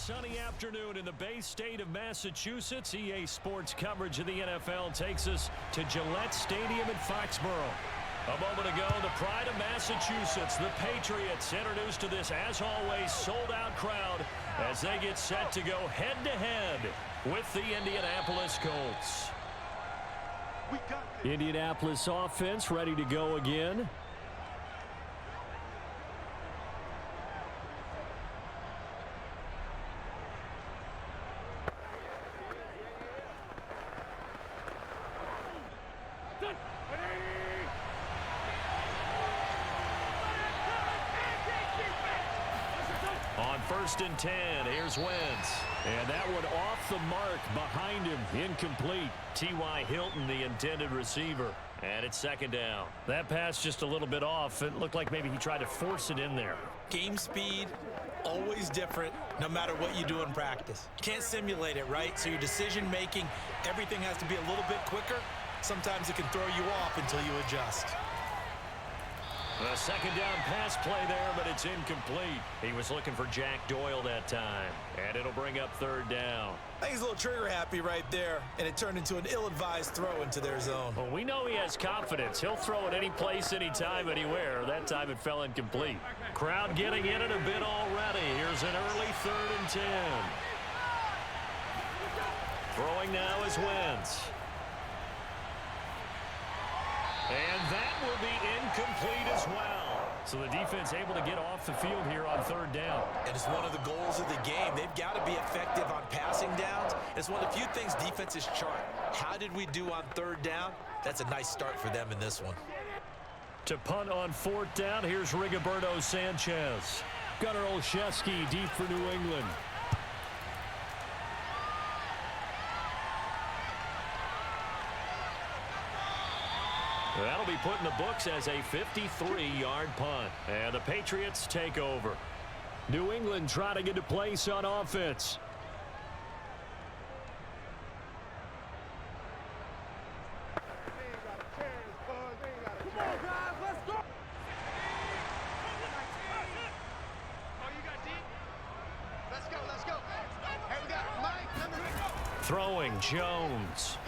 sunny afternoon in the Bay State of Massachusetts. EA Sports coverage of the NFL takes us to Gillette Stadium in Foxborough. A moment ago, the pride of Massachusetts, the Patriots, introduced to this, as always, sold-out crowd as they get set to go head-to-head with the Indianapolis Colts. Indianapolis offense ready to go again. On 1st and 10, here's Wentz. And that one off the mark behind him, incomplete. T.Y. Hilton, the intended receiver. And it's 2nd down. That pass just a little bit off. It looked like maybe he tried to force it in there. Game speed, always different, no matter what you do in practice. You can't simulate it, right? So your decision-making, everything has to be a little bit quicker. Sometimes it can throw you off until you adjust. A 2nd down pass play there, but it's incomplete. He was looking for Jack Doyle that time, and it'll bring up 3rd down. I think he's a little trigger happy right there, and it turned into an ill-advised throw into their zone. Well, we know he has confidence. He'll throw it any place, anytime, anywhere. That time it fell incomplete. Crowd getting in it a bit already. Here's an early 3rd and 10. Throwing now is Wentz. And that will be incomplete as well. So the defense able to get off the field here on 3rd down. And it's one of the goals of the game. They've got to be effective on passing downs. It's one of the few things defenses chart. How did we do on 3rd down? That's a nice start for them in this one. To punt on 4th down, here's Rigoberto Sanchez. Gunnar Olszewski deep for New England. That'll be put in the books as a 53-yard punt. And the Patriots take over. New England trying to get a place on offense. Throwing Jones.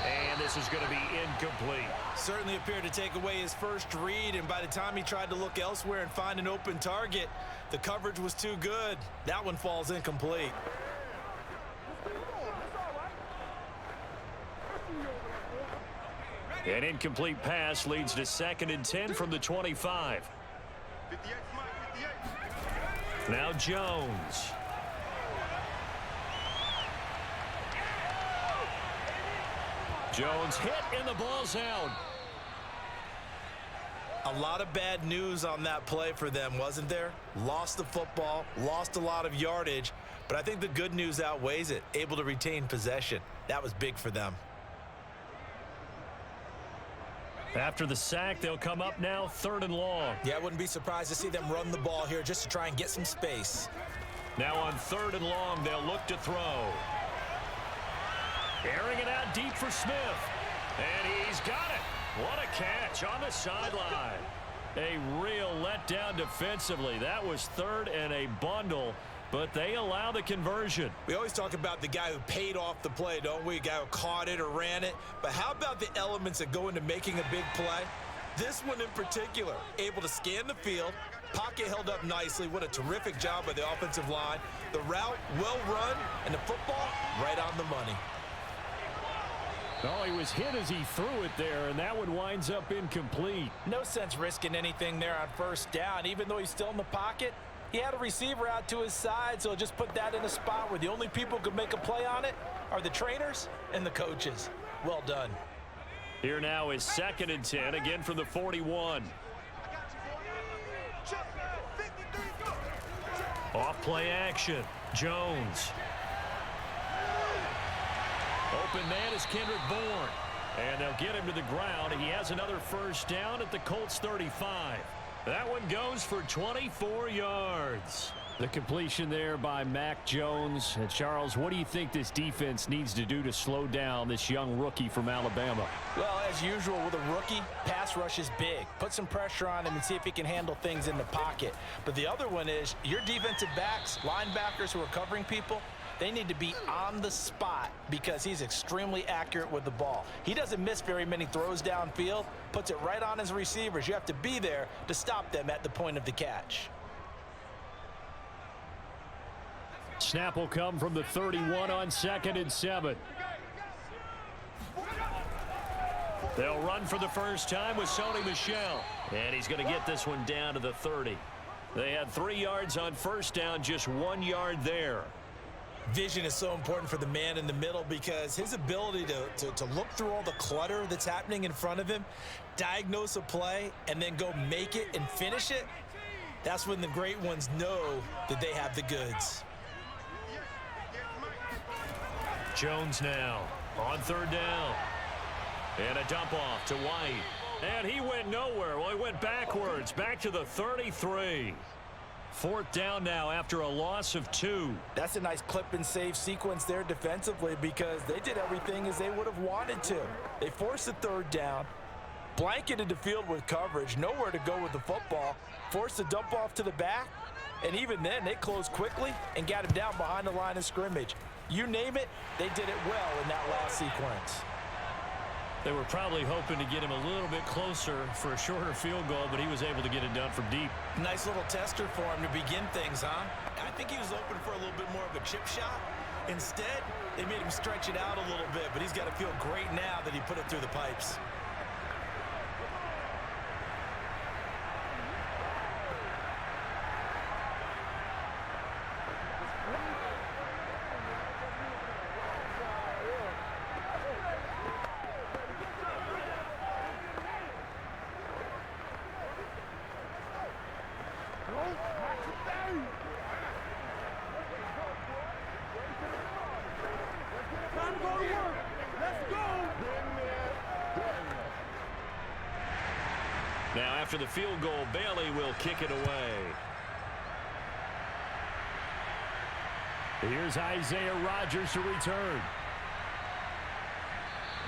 And this is going to be incomplete. Certainly appeared to take away his first read, and by the time he tried to look elsewhere and find an open target, the coverage was too good. That one falls incomplete. An incomplete pass leads to 2nd and 10 from the 25. Now Jones. Jones hit and the ball's out. A lot of bad news on that play for them, wasn't there? Lost the football, lost a lot of yardage, but I think the good news outweighs it. Able to retain possession. That was big for them. After the sack, they'll come up now 3rd and long. Yeah, I wouldn't be surprised to see them run the ball here just to try and get some space. Now on 3rd and long, they'll look to throw. Airing it out deep for Smith. And he's got it. What a catch on the sideline. A real letdown defensively. That was 3rd and a bundle, but they allow the conversion. We always talk about the guy who paid off the play, don't we? A guy who caught it or ran it. But how about the elements that go into making a big play? This one in particular, able to scan the field, pocket held up nicely. What a terrific job by the offensive line. The route well run, and the football right on the money. Oh, he was hit as he threw it there, and that one winds up incomplete. No sense risking anything there on 1st down. Even though he's still in the pocket, he had a receiver out to his side, so just put that in a spot where the only people who could make a play on it are the trainers and the coaches. Well done. Here now is 2nd and 10, again from the 41. Off play action. Jones. Open man is Kendrick Bourne. And they'll get him to the ground. He has another 1st down at the Colts 35. That one goes for 24 yards. The completion there by Mac Jones. And Charles, what do you think this defense needs to do to slow down this young rookie from Alabama? Well, as usual with a rookie, pass rush is big. Put some pressure on him and see if he can handle things in the pocket. But the other one is your defensive backs, linebackers who are covering people, they need to be on the spot because he's extremely accurate with the ball. He doesn't miss very many throws downfield, puts it right on his receivers. You have to be there to stop them at the point of the catch. Snap will come from the 31 on 2nd and 7. They'll run for the first time with Sony Michel. And he's going to get this one down to the 30. They had 3 yards on first down, just 1 yard there. Vision is so important for the man in the middle because his ability to look through all the clutter that's happening in front of him, diagnose a play, and then go make it and finish it, that's when the great ones know that they have the goods. Jones now on 3rd down. And a dump off to White. And he went nowhere. Well, he went backwards, back to the 33. 4th down now after a loss of 2. That's a nice clip and save sequence there defensively because they did everything as they would have wanted to. They forced the 3rd down, blanketed the field with coverage, nowhere to go with the football, forced the dump off to the back, and even then they closed quickly and got him down behind the line of scrimmage. You name it, they did it well in that last sequence. They were probably hoping to get him a little bit closer for a shorter field goal, but he was able to get it done from deep. Nice little tester for him to begin things, huh? I think he was open for a little bit more of a chip shot. Instead, they made him stretch it out a little bit, but he's got to feel great now that he put it through the pipes. Now, after the field goal, Bailey will kick it away. Here's Isaiah Rodgers to return.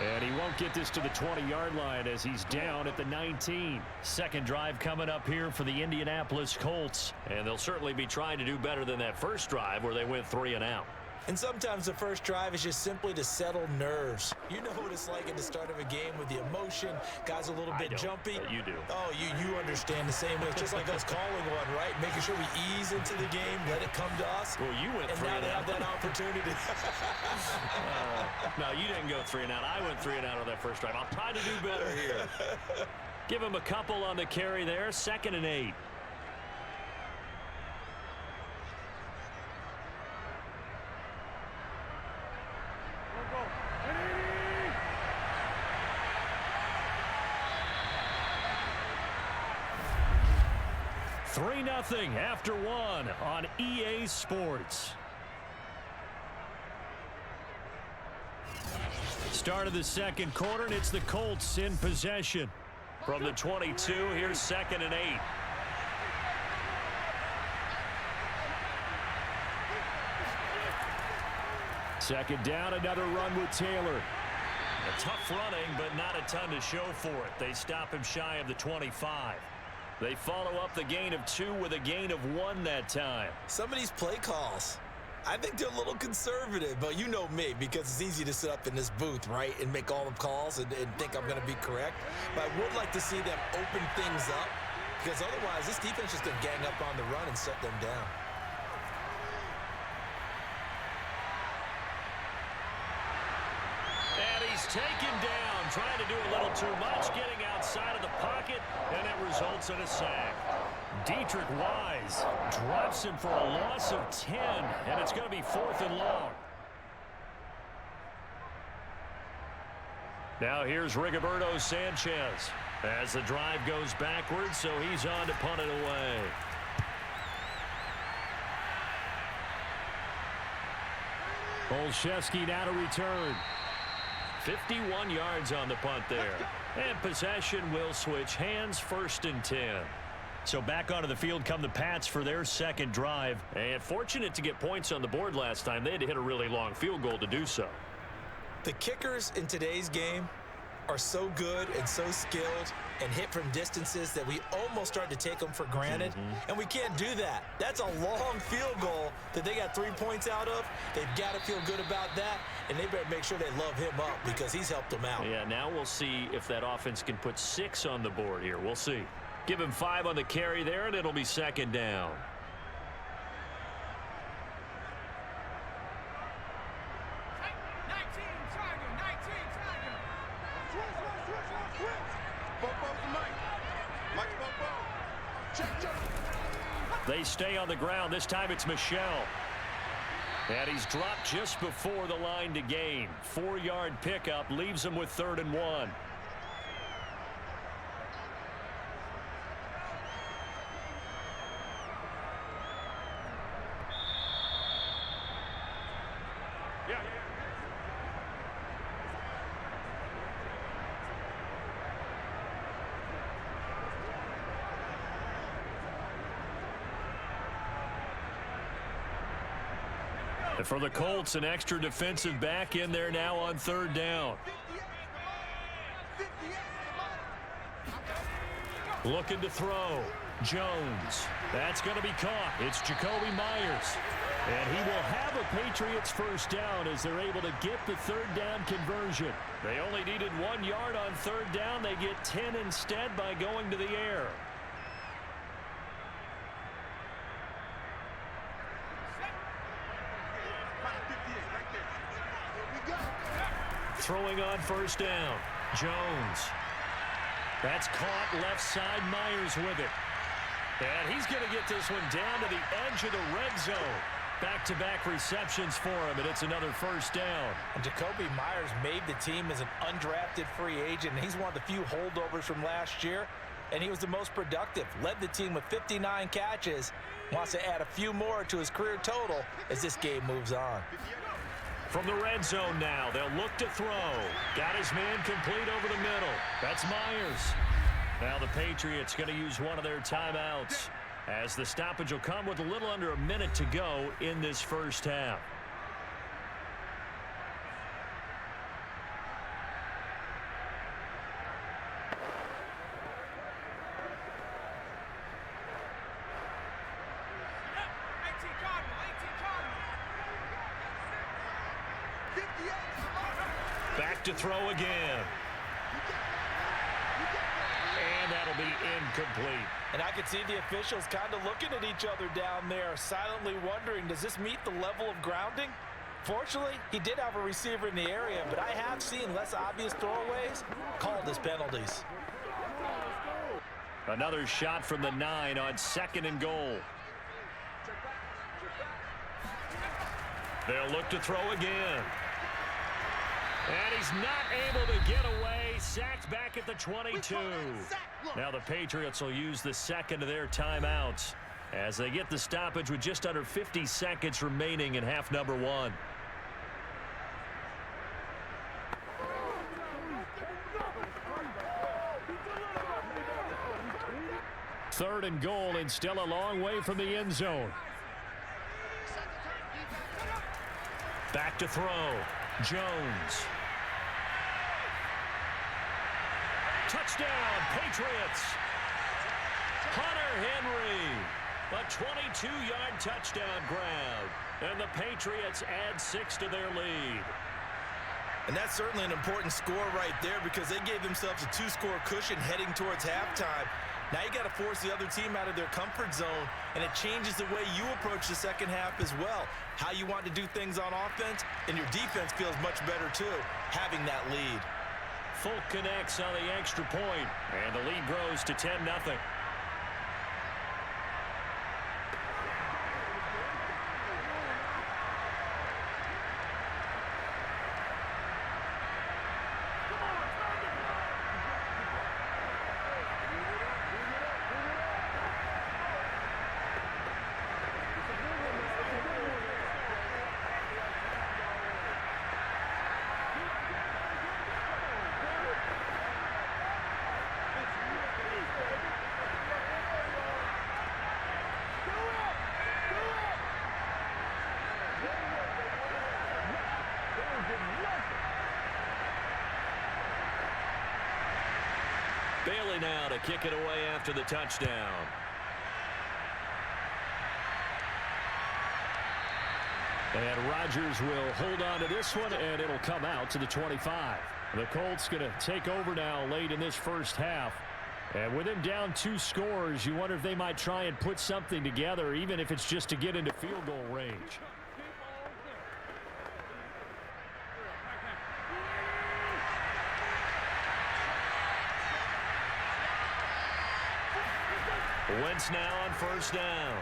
And he won't get this to the 20-yard line as he's down at the 19. Second drive coming up here for the Indianapolis Colts. And they'll certainly be trying to do better than that first drive where they went 3 and out. And sometimes the first drive is just simply to settle nerves. You know what it's like at the start of a game with the emotion. Guys a little bit jumpy. You do. Oh, you understand the same way. It's just like us calling one, right? Making sure we ease into the game, let it come to us. Well, you went 3 and out. And now they have out. that opportunity. No, you didn't go 3 and out. I went 3 and out on that first drive. I'll try to do better here. Give him a couple on the carry there. 2nd and 8. Nothing after 1 on EA Sports. Start of the second quarter, and it's the Colts in possession. From the 22, here's 2nd and 8. Second down, another run with Taylor. A tough running, but not a ton to show for it. They stop him shy of the 25. They follow up the gain of 2 with a gain of 1 that time. Some of these play calls, I think they're a little conservative, but you know me, because it's easy to sit up in this booth, right, and make all the calls and think I'm going to be correct. But I would like to see them open things up, because otherwise this defense is going to gang up on the run and shut them down. And he's taken down, trying to do a little too much, getting outside of the pocket, and it results in a sack. Dietrich Wise drops him for a loss of 10, and it's going to be 4th and long. Now here's Rigoberto Sanchez as the drive goes backwards, so he's on to punt it away. Olszewski now to return. 51 yards on the punt there. And possession will switch hands, 1st and 10. So back onto the field come the Pats for their second drive. And fortunate to get points on the board last time. They had to hit a really long field goal to do so. The kickers in today's game are so good and so skilled and hit from distances that we almost start to take them for granted. And we can't do that. That's a long field goal that they got 3 points out of. They've got to feel good about that, and they better make sure they love him up because he's helped them out. Yeah, now we'll see if that offense can put 6 on the board here. We'll see. Give him 5 on the carry there, and it'll be second down. They stay on the ground. This time it's Michelle. And he's dropped just before the line to gain. 4-yard pickup leaves him with 3rd and 1. And for the Colts, an extra defensive back in there now on 3rd down. Looking to throw. Jones. That's going to be caught. It's Jacoby Myers. And he will have a Patriots first down as they're able to get the 3rd down conversion. They only needed 1 yard on 3rd down. They get 10 instead by going to the air. Throwing on 1st down. Jones. That's caught left side. Myers with it. And he's going to get this one down to the edge of the red zone. Back-to-back receptions for him, and it's another 1st down. And Jacoby Myers made the team as an undrafted free agent. He's one of the few holdovers from last year, and he was the most productive. Led the team with 59 catches. Wants to add a few more to his career total as this game moves on. From the red zone now, they'll look to throw. Got his man complete over the middle. That's Myers. Now the Patriots going to use one of their timeouts as the stoppage will come with a little under a minute to go in this first half. Back to throw again. And that'll be incomplete. And I could see the officials kind of looking at each other down there, silently wondering, does this meet the level of grounding? Fortunately, he did have a receiver in the area, but I have seen less obvious throwaways called as penalties. Another shot from the 9 on 2nd and goal. They'll look to throw again. And he's not able to get away. Sacked back at the 22. Now the Patriots will use the second of their timeouts as they get the stoppage with just under 50 seconds remaining in half number 1. Third and goal, and still a long way from the end zone. Back to throw. Jones. Touchdown, Patriots. Hunter Henry. A 22-yard touchdown grab. And the Patriots add 6 to their lead. And that's certainly an important score right there because they gave themselves a 2-score cushion heading towards halftime. Now you got to force the other team out of their comfort zone, and it changes the way you approach the second half as well. How you want to do things on offense, and your defense feels much better too, having that lead. Folk connects on the extra point, and the lead grows to 10-0. Bailey now to kick it away after the touchdown. And Rodgers will hold on to this one, and it'll come out to the 25. The Colts going to take over now late in this first half. And with him down 2 scores, you wonder if they might try and put something together, even if it's just to get into field goal range. Wentz now on first down.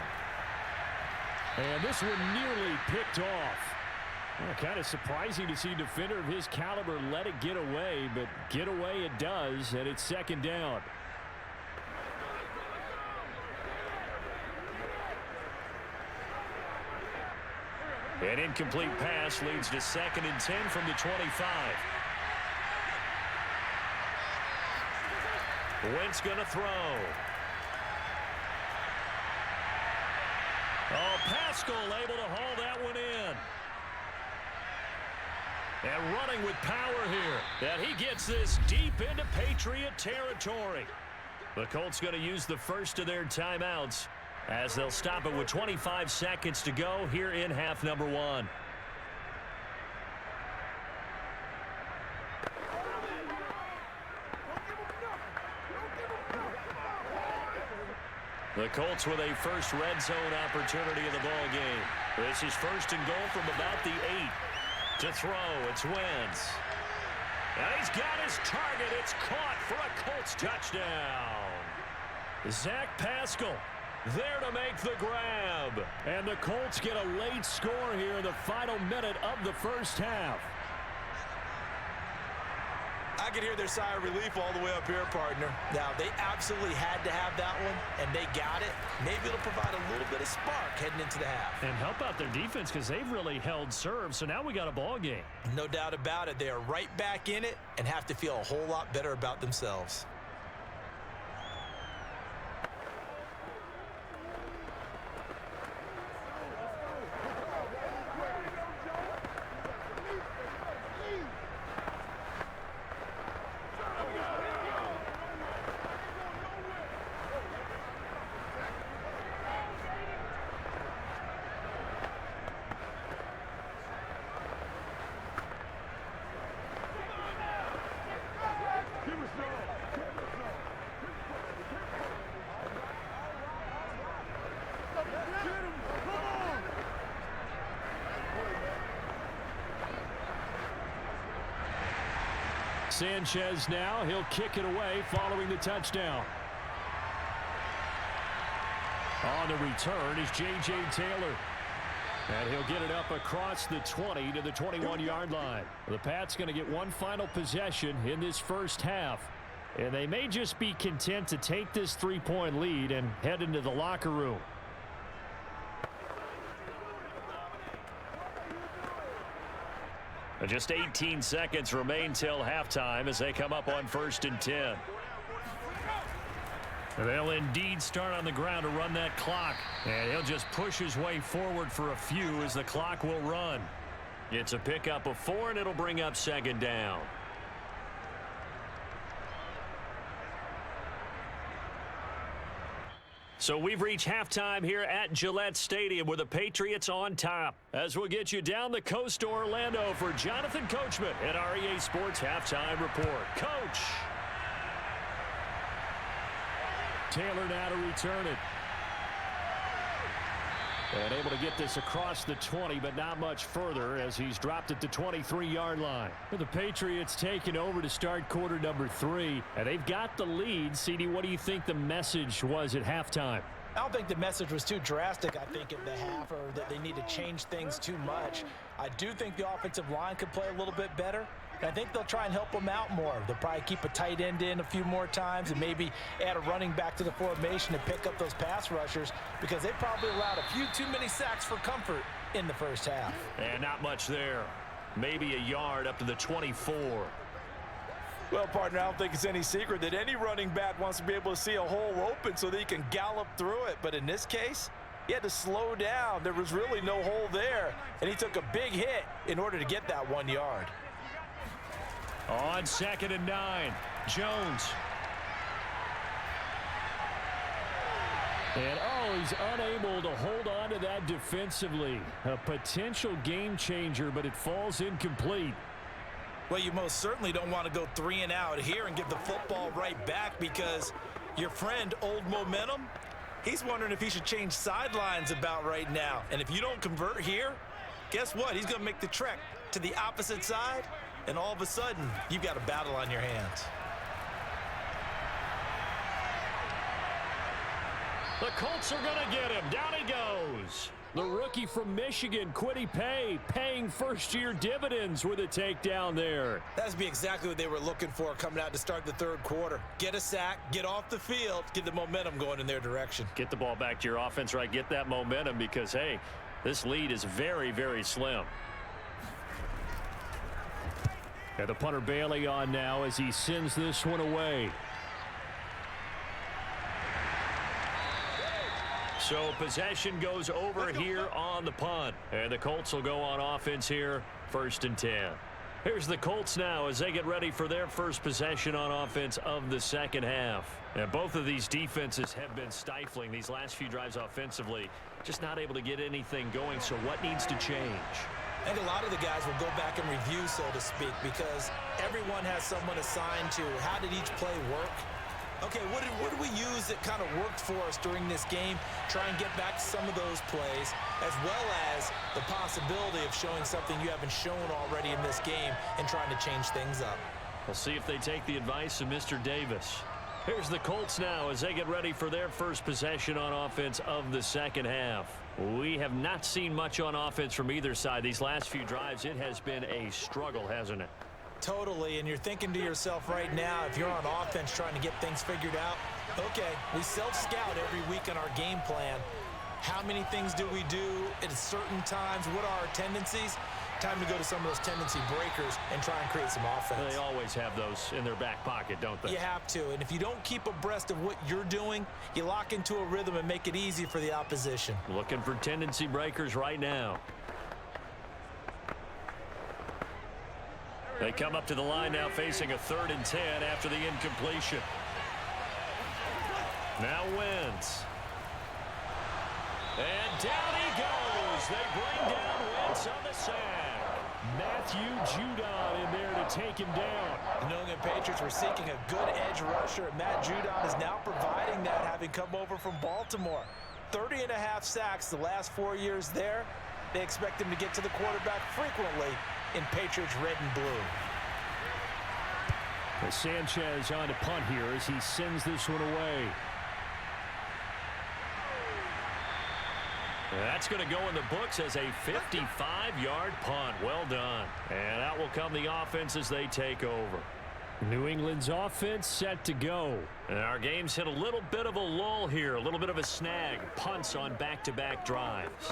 And this one nearly picked off. Well, kind of surprising to see a defender of his caliber let it get away, but get away it does, and it's second down. An incomplete pass leads to 2nd and 10 from the 25. Wentz going to throw. Oh, Pascal able to haul that one in. And running with power here. And he gets this deep into Patriot territory. The Colts going to use the first of their timeouts as they'll stop it with 25 seconds to go here in half number 1. The Colts with a first red zone opportunity in the ball game. This is 1st and goal from about the 8. To throw, it's Wentz. And he's got his target. It's caught for a Colts touchdown. Zach Pascal there to make the grab. And the Colts get a late score here in the final minute of the first half. I can hear their sigh of relief all the way up here, partner. Now, they absolutely had to have that one, and they got it. Maybe it'll provide a little bit of spark heading into the half. And help out their defense because they've really held serve, so now we got a ball game. No doubt about it. They are right back in it and have to feel a whole lot better about themselves. Sanchez now, he'll kick it away following the touchdown. On the return is J.J. Taylor. And he'll get it up across the 20 to the 21-yard line. The Pats going to get one final possession in this first half. And they may just be content to take this 3-point lead and head into the locker room. Just 18 seconds remain till halftime as they come up on 1st and 10. They'll indeed start on the ground to run that clock. And he'll just push his way forward for a few as the clock will run. It's a pickup of 4, and it'll bring up 2nd down. So we've reached halftime here at Gillette Stadium with the Patriots on top. As we'll get you down the coast to Orlando for Jonathan Coachman at our EA Sports Halftime Report. Coach. Taylor now to return it. And able to get this across the 20, but not much further as he's dropped it to 23-yard line. The Patriots taking over to start quarter number 3, and they've got the lead. CD, what do you think the message was at halftime? I don't think the message was too drastic, I think, at the half, or that they need to change things too much. I do think the offensive line could play a little bit better. I think they'll try and help them out more. They'll probably keep a tight end in a few more times and maybe add a running back to the formation to pick up those pass rushers because they probably allowed a few too many sacks for comfort in the first half. And not much there. Maybe a yard up to the 24. Well, partner, I don't think it's any secret that any running back wants to be able to see a hole open so that he can gallop through it. But in this case, he had to slow down. There was really no hole there, and he took a big hit in order to get that 1 yard. On 2nd and 9, Jones. And, oh, he's unable to hold on to that defensively. A potential game changer, but it falls incomplete. Well, you most certainly don't want to go 3 and out here and give the football right back, because your friend, Old Momentum, he's wondering if he should change sidelines about right now. And if you don't convert here, guess what? He's going to make the trek to the opposite side, and all of a sudden, you've got a battle on your hands. The Colts are going to get him. Down he goes. The rookie from Michigan, Kwity Paye, paying first-year dividends with a takedown there. That'd be exactly what they were looking for coming out to start the third quarter. Get a sack, get off the field, get the momentum going in their direction. Get the ball back to your offense, right? Get that momentum because, hey, this lead is very, very slim. And the punter Bailey on now as he sends this one away. So possession goes over here on the punt. And the Colts will go on offense here, 1st and 10. Here's the Colts now as they get ready for their first possession on offense of the second half. And both of these defenses have been stifling these last few drives offensively. Just not able to get anything going. So what needs to change? I think a lot of the guys will go back and review, so to speak, because everyone has someone assigned to how did each play work. Okay, what did we use that kind of worked for us during this game? Try and get back to some of those plays, as well as the possibility of showing something you haven't shown already in this game and trying to change things up. We'll see if they take the advice of Mr. Davis. Here's the Colts now as they get ready for their first possession on offense of the second half. We have not seen much on offense from either side. These last few drives, it has been a struggle, hasn't it? Totally, and you're thinking to yourself right now, if you're on offense trying to get things figured out, okay, we self-scout every week on our game plan. How many things do we do at certain times? What are our tendencies? Time to go to some of those tendency breakers and try and create some offense. They always have those in their back pocket, don't they? You have to, and if you don't keep abreast of what you're doing, you lock into a rhythm and make it easy for the opposition. Looking for tendency breakers right now. They come up to the line now facing a 3rd and 10 after the incompletion. Now Wentz. And down he goes. They bring down Wentz on the sack. Matthew Judon in there to take him down. The New England Patriots were seeking a good edge rusher, and Matt Judon is now providing that, having come over from Baltimore. 30.5 sacks the last 4 years there. They expect him to get to the quarterback frequently in Patriots red and blue. Sanchez on to punt here as he sends this one away. That's going to go in the books as a 55-yard punt. Well done. And out will come the offense as they take over. New England's offense set to go. And our game's hit a little bit of a lull here, a little bit of a snag. Punts on back-to-back drives.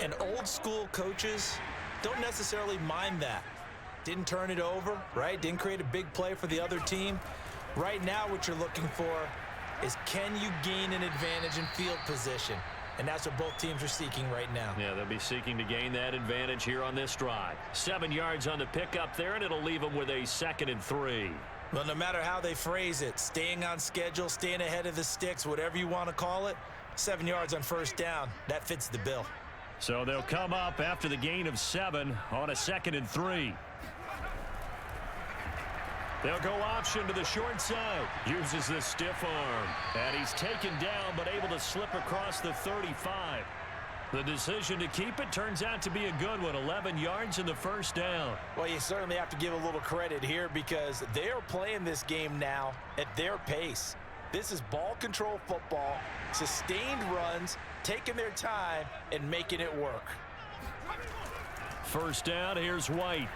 And old-school coaches don't necessarily mind that. Didn't turn it over, right? Didn't create a big play for the other team. Right now what you're looking for is, can you gain an advantage in field position? And that's what both teams are seeking right now. Yeah, they'll be seeking to gain that advantage here on this drive. 7 yards on the pickup there, and it'll leave them with a 2nd and 3. Well, no matter how they phrase it, staying on schedule, staying ahead of the sticks, whatever you want to call it, 7 yards on 1st down, that fits the bill. So they'll come up after the gain of 7 on a 2nd and 3. They'll go option to the short side. Uses the stiff arm. And he's taken down but able to slip across the 35. The decision to keep it turns out to be a good one. 11 yards in the 1st down. Well, you certainly have to give a little credit here because they are playing this game now at their pace. This is ball control football, sustained runs, taking their time and making it work. 1st down, here's White.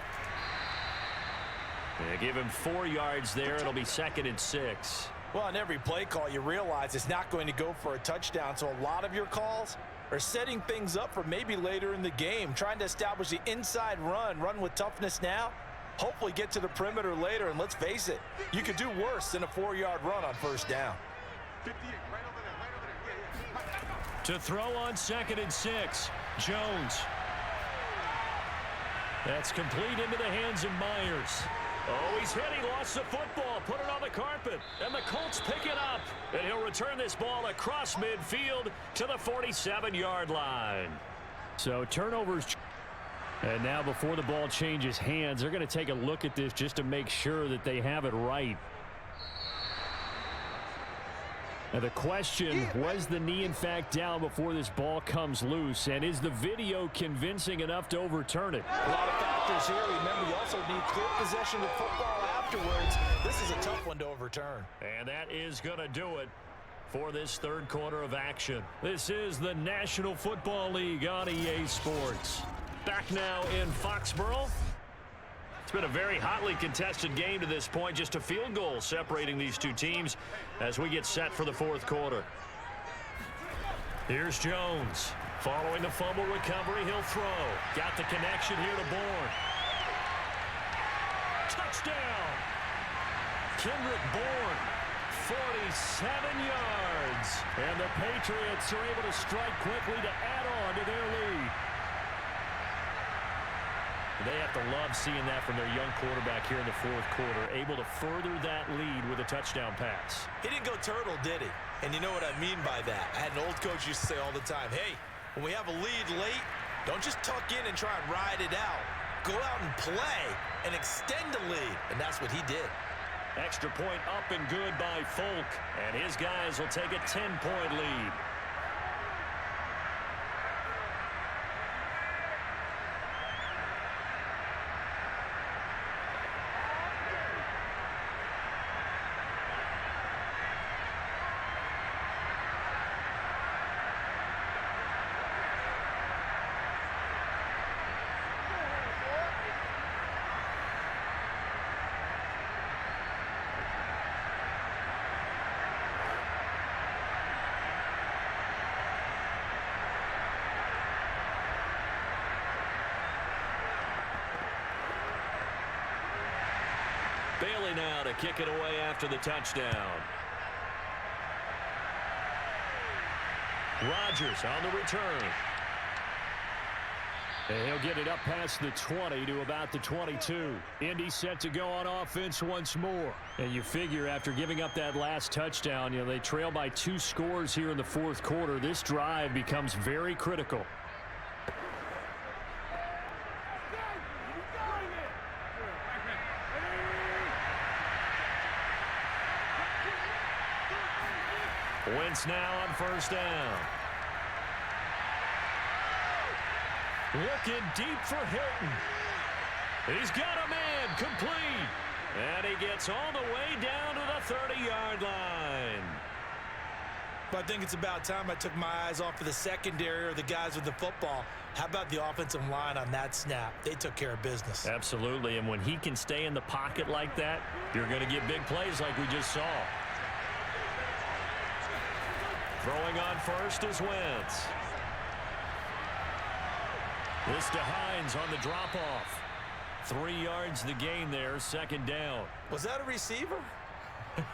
They give him 4 yards there. It'll be 2nd and 6. Well, on every play call, you realize it's not going to go for a touchdown. So a lot of your calls are setting things up for maybe later in the game, trying to establish the inside run with toughness now, hopefully get to the perimeter later. And let's face it, you could do worse than a 4-yard run on 1st down. To throw on 2nd and 6, Jones. That's complete into the hands of Myers. Oh, he's hit. He lost the football. Put it on the carpet. And the Colts pick it up. And he'll return this ball across midfield to the 47-yard line. So turnovers. And now before the ball changes hands, they're going to take a look at this just to make sure that they have it right. Now the question, was the knee in fact down before this ball comes loose? And is the video convincing enough to overturn it? A lot of factors here. Remember, you also need clear possession of football afterwards. This is a tough one to overturn. And that is going to do it for this third quarter of action. This is the National Football League on EA Sports. Back now in Foxborough. It's been a very hotly contested game to this point. Just a field goal separating these two teams as we get set for the fourth quarter. Here's Jones. Following the fumble recovery, he'll throw. Got the connection here to Bourne. Touchdown! Kendrick Bourne, 47 yards. And the Patriots are able to strike quickly to add on to their lead. They have to love seeing that from their young quarterback here in the fourth quarter, able to further that lead with a touchdown pass. He didn't go turtle, did he? And you know what I mean by that. I had an old coach used to say all the time, hey, when we have a lead late, don't just tuck in and try and ride it out. Go out and play and extend the lead. And that's what he did. Extra point up and good by Folk. And his guys will take a 10-point lead. Bailey now to kick it away after the touchdown. Rodgers on the return. And he'll get it up past the 20 to about the 22. Indy set to go on offense once more. And you figure after giving up that last touchdown, they trail by 2 scores here in the fourth quarter. This drive becomes very critical. Wentz now on first down. Looking deep for Hilton. He's got a man complete. And he gets all the way down to the 30-yard line. But I think it's about time I took my eyes off of the secondary or the guys with the football. How about the offensive line on that snap? They took care of business. Absolutely, and when he can stay in the pocket like that, you're going to get big plays like we just saw. Throwing on first is Wentz. This to Hines on the drop-off. 3 yards the gain there, second down. Was that a receiver?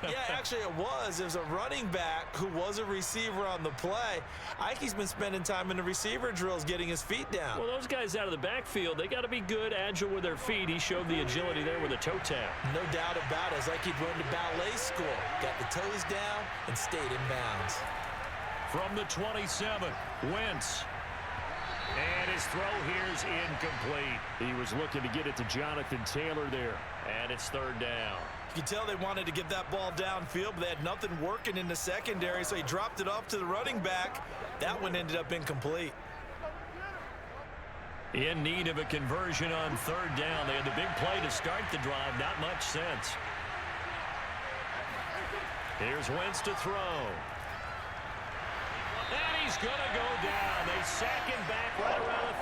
Yeah, actually it was. It was a running back who was a receiver on the play. Ike's been spending time in the receiver drills getting his feet down. Well, those guys out of the backfield, they got to be good, agile with their feet. He showed the agility there with a toe tap. No doubt about it. It's like he'd run to ballet school. Got the toes down and stayed in bounds. From the 27, Wentz. And his throw here's incomplete. He was looking to get it to Jonathan Taylor there. And it's third down. You can tell they wanted to get that ball downfield, but they had nothing working in the secondary, so he dropped it off to the running back. That one ended up incomplete. In need of a conversion on third down. They had the big play to start the drive. Not much sense. Here's Wentz to throw. And he's going to go down. They sack him back right around the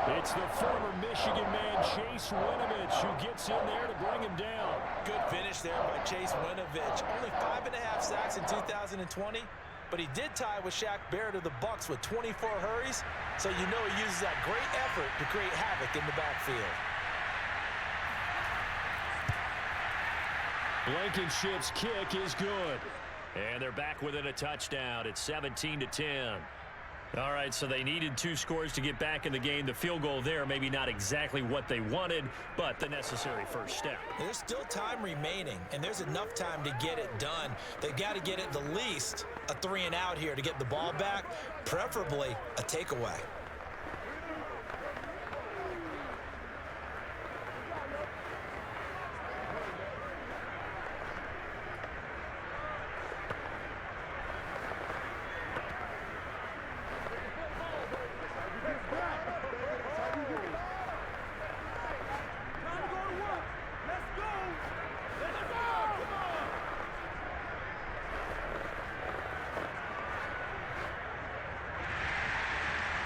30. It's the former Michigan man, Chase Winovich, who gets in there to bring him down. Good finish there by Chase Winovich. Only 5.5 sacks in 2020, but he did tie with Shaq Barrett of the Bucs with 24 hurries, so you know he uses that great effort to create havoc in the backfield. Blankenship's kick is good. And they're back within a touchdown. It's 17-10. All right, so they needed 2 scores to get back in the game. The field goal there, maybe not exactly what they wanted, but the necessary first step. There's still time remaining, and there's enough time to get it done. They've got to get at the least a 3-and-out here to get the ball back, preferably a takeaway.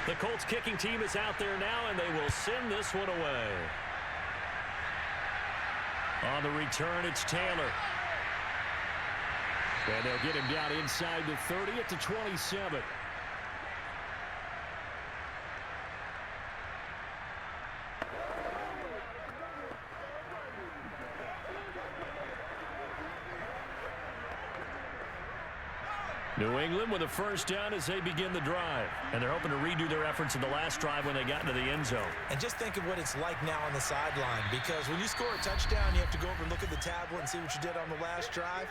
The Colts kicking team is out there now, and they will send this one away. On the return, it's Taylor. And they'll get him down inside the 30 at the 27. New England with a first down as they begin the drive. And they're hoping to redo their efforts in the last drive when they got into the end zone. And just think of what it's like now on the sideline, because when you score a touchdown, you have to go over and look at the tablet and see what you did on the last drive.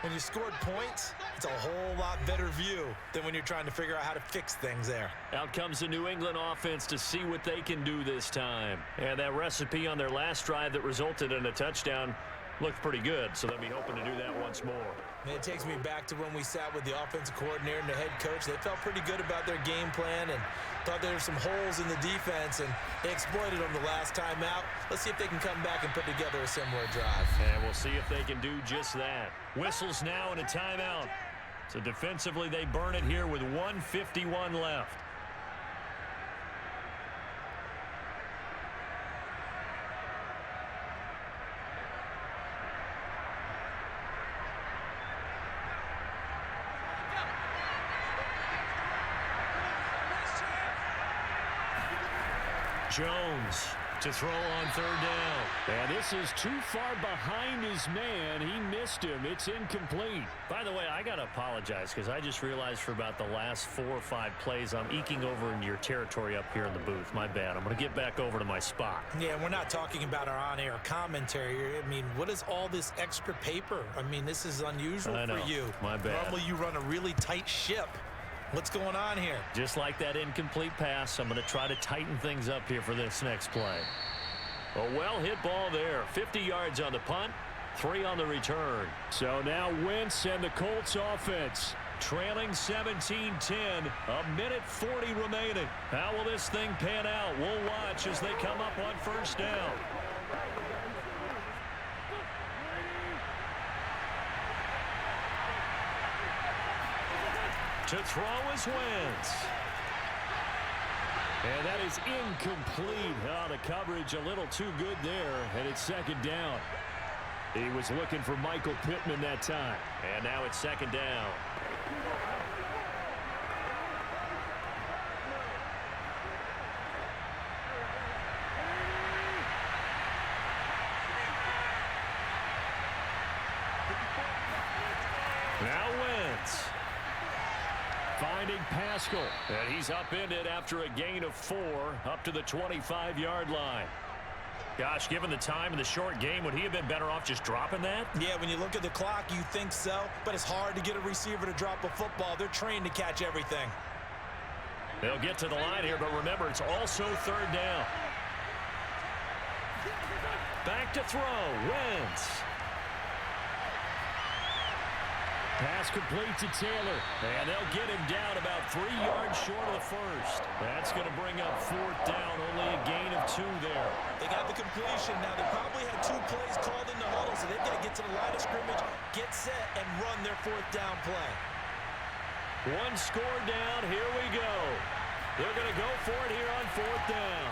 When you scored points, it's a whole lot better view than when you're trying to figure out how to fix things there. Out comes the New England offense to see what they can do this time. And that recipe on their last drive that resulted in a touchdown looked pretty good, so they'll be hoping to do that once more. And it takes me back to when we sat with the offensive coordinator and the head coach. They felt pretty good about their game plan and thought there were some holes in the defense, and they exploited them the last time out. Let's see if they can come back and put together a similar drive. And we'll see if they can do just that. Whistles now and a timeout. So defensively, they burn it here with 1:51 left. Jones to throw on third down. And this is too far behind his man. He missed him. It's incomplete. By the way, I got to apologize because I just realized for about the last 4 or 5 plays, I'm eking over into your territory up here in the booth. My bad. I'm going to get back over to my spot. Yeah, we're not talking about our on-air commentary. I mean, what is all this extra paper? I mean, this is unusual for you. My bad. Normally you run a really tight ship. What's going on here? Just like that incomplete pass, I'm going to try to tighten things up here for this next play. A well-hit ball there. 50 yards on the punt, 3 on the return. So now Wentz and the Colts offense trailing 17-10, a minute 40 remaining. How will this thing pan out? We'll watch as they come up on first down. To throw is Wentz. And that is incomplete. Oh, the coverage a little too good there, and it's second down. He was looking for Michael Pittman that time. And now it's second down. Now Wentz. Finding Pascal, and he's upended after a gain of 4 up to the 25-yard line. Gosh, given the time in the short game, would he have been better off just dropping that? Yeah, when you look at the clock, you think so, but it's hard to get a receiver to drop a football. They're trained to catch everything. They'll get to the line here, but remember, it's also third down. Back to throw, Wentz. Pass complete to Taylor, and they'll get him down about 3 yards short of the first. That's going to bring up fourth down, only a gain of 2 there. They got the completion. Now, they probably had 2 plays called in the huddle, so they've got to get to the line of scrimmage, get set, and run their fourth down play. 1 score down. Here we go. They're going to go for it here on fourth down.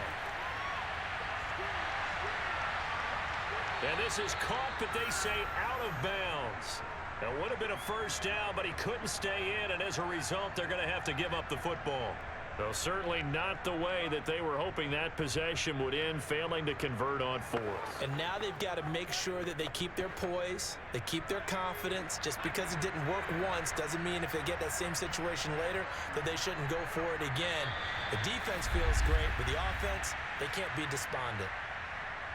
And this is caught, but they say out of bounds. It would have been a first down, but he couldn't stay in, and as a result, they're going to have to give up the football. Well, certainly not the way that they were hoping that possession would end, failing to convert on fourth. And now they've got to make sure that they keep their poise, they keep their confidence. Just because it didn't work once doesn't mean if they get that same situation later that they shouldn't go for it again. The defense feels great, but the offense, they can't be despondent.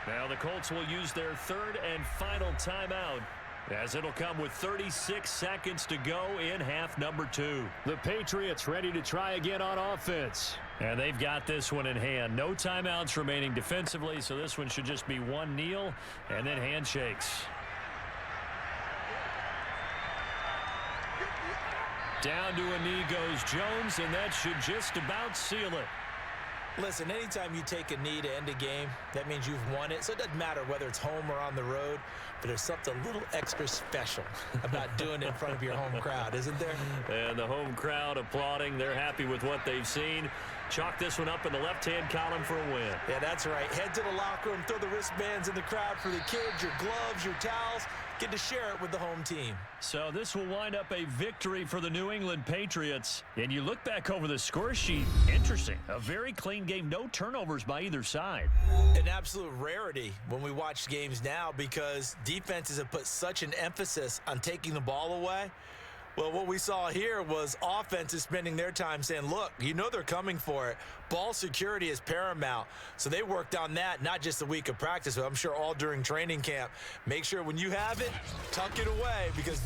Now the Colts will use their third and final timeout, as it'll come with 36 seconds to go in half number 2. The Patriots ready to try again on offense. And they've got this one in hand. No timeouts remaining defensively, so this one should just be one kneel and then handshakes. Down to a knee goes Jones, and that should just about seal it. Listen, anytime you take a knee to end a game, that means you've won it. So it doesn't matter whether it's home or on the road, but there's something a little extra special about doing it in front of your home crowd, isn't there? And the home crowd applauding. They're happy with what they've seen. Chalk this one up in the left-hand column for a win. Yeah, that's right. Head to the locker room, throw the wristbands in the crowd for the kids, your gloves, your towels. Get to share it with the home team. So this will wind up a victory for the New England Patriots. And you look back over the score sheet, interesting. A very clean game, no turnovers by either side. An absolute rarity when we watch games now because defenses have put such an emphasis on taking the ball away. Well, what we saw here was offenses spending their time saying, look, you know they're coming for it. Ball security is paramount. So they worked on that, not just a week of practice, but I'm sure all during training camp. Make sure when you have it, tuck it away because